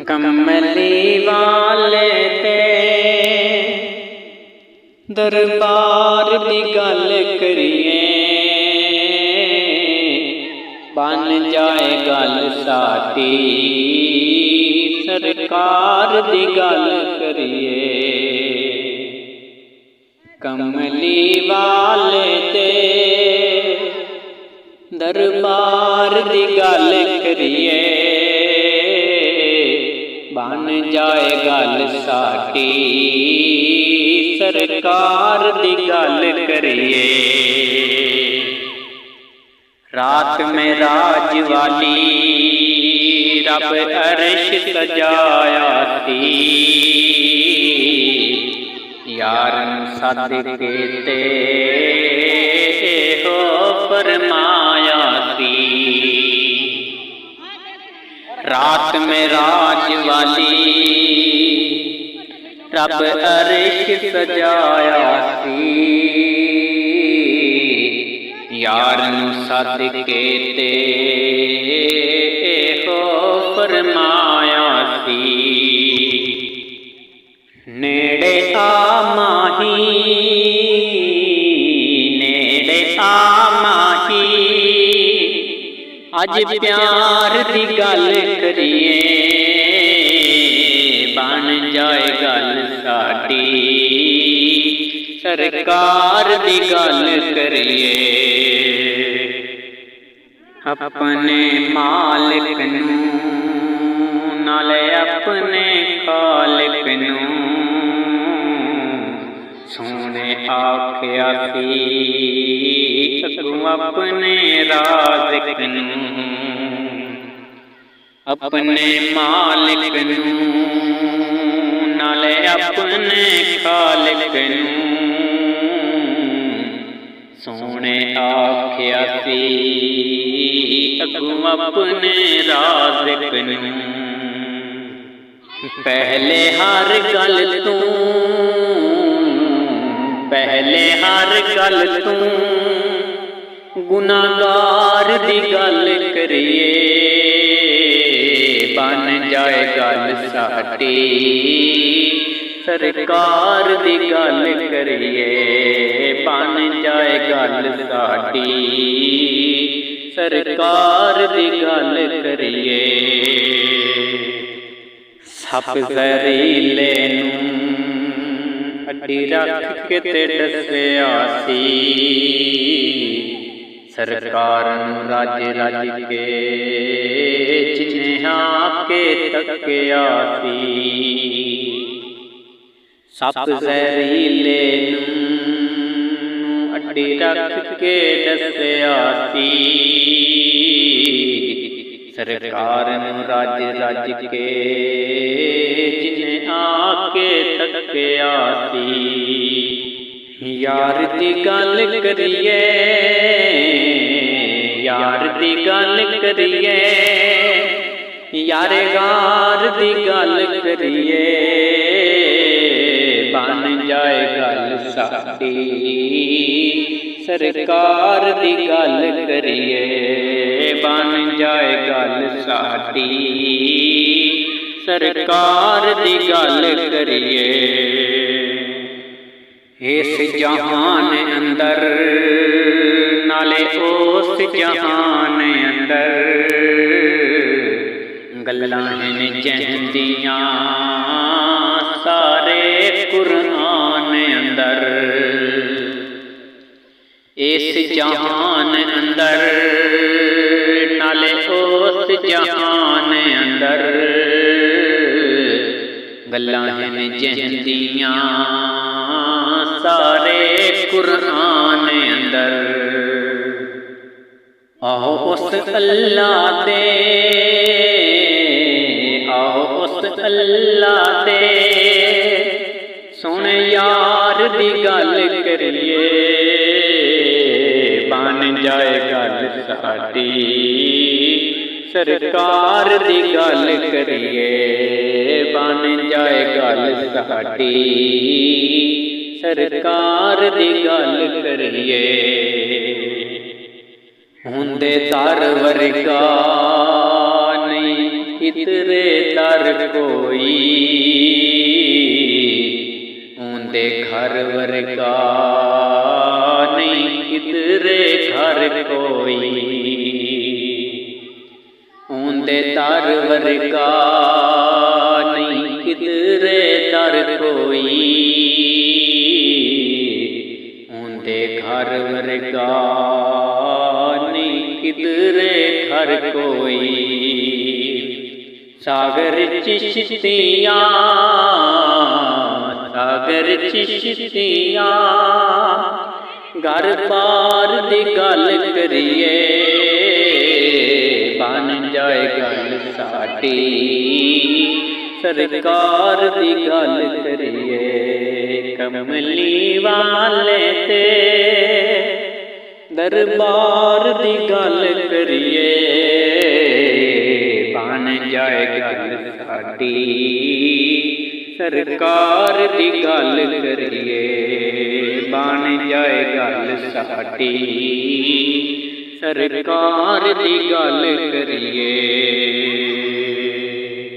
कमली वाले ते दरबार दी गल करिए, बन जाए गल साडी सरकार दी गल करिए। कमली वाले ते दरबार दी गल करिए, बन जाए गल साडी सरकार दी गल करिए। रात में राज वाली रब अर्श सजाया सी, यारन सदके ते हो फरमाया सी। रात में राज वाली रब अर्श सजाया सी, यारन सदके ते हो फरमाया सी। नेड़े आ माही, नेड़े आ माही, अज प्यार दी गल करिए, बन जाए गल साडी सरकार दी गल करिए। अपने मालिक नूं नाले अपने खालिक नूं सोने आख्या सी, अगों अपने राज़िक नूं। अपने मालिक नूं नाले अपने खालिक नूं सोने आख्या सी, अगों अपने राज़िक नूं। पहले हर गल तूं, पहले हर गल तूं गुनाहगार दी गल करिए, बन जाए गल साडी सरकार दी गल करिए, बन जाए गल साडी सरकार दी गल करिए। सप ज़हरीले नूं अड्डी रख के ते दस्सिया सी, सरकार नूं रज रज के जिन्हां आके तकिया सी। सप ज़हरीले नूं अड्डी रख के दस्सिया सी, सरकार नूं रज रज के जिन्हां आके तकिया सी। यार दी गल करिए, यार दी गल करिए, यारे गार दी गल करिए, बन जाए गल साडी सरकार दी गल करिए, बन जाए गल साडी सरकार दी गल करिए। इस जहान अंदर नाले उस जहान अंदर गल्लां हैं जहंदियां सारे कुरान अंदर। इस जहान अंदर नाले उस जहान अंदर गल्लां हैं जहंदियां सारे कुरान अंदर। आओ उस अल्लाह दे, आओ उस अल्लाह दे सोने यार दी गल करिए, बन जाए गल साडी सरकार दी गल करिए, बन जाए गल साडी सरकार दी गल करिए। ਹੁੰਦੇ ਦਰ ਵਰਗਾ ਨਹੀਂ ਕਿਧਰੇ ਦਰ ਕੋਈ, ਹੁੰਦੇ ਘਰ ਵਰਗਾ ਨਹੀਂ ਕਿਧਰੇ ਘਰ ਕੋਈ, ਹੁੰਦੇ ਦਰ ਵਰਗਾ ਨਹੀਂ ਕਿਧਰੇ ਦਰ ਕੋਈ, ਹੁੰਦੇ ਘਰ ਵਰਗਾ ਨਹੀਂ ਕਿਧਰੇ ਘਰ ਕੋਈ। ਸਾਗਰ ਚਿਸ਼ਤੀਆਂ ਸਾਗਰ ਚਿਸ਼ਤੀਆਂ ਘਰ ਪਾਰ ਦੀ ਗੱਲ ਕਰੀਏ, ਬਣ ਜਾਏ ਗੱਲ ਸਾਡੀ ਸਰਕਾਰ ਦੀ ਗੱਲ ਕਰੀਏ। ਕਮਲੀ ਵਾਲੇ ਤੇ ਦਰਬਾਰ ਦੀ ਗੱਲ ਕਰੀਏ, ਬਣ ਜਾਏ ਗੱਲ ਸਾਡੀ ਸਰਕਾਰ ਦੀ ਗੱਲ ਕਰੀਏ, ਬਣ ਜਾਏ ਗੱਲ ਸਾਡੀ ਸਰਕਾਰ ਦੀ ਗੱਲ ਕਰੀਏ।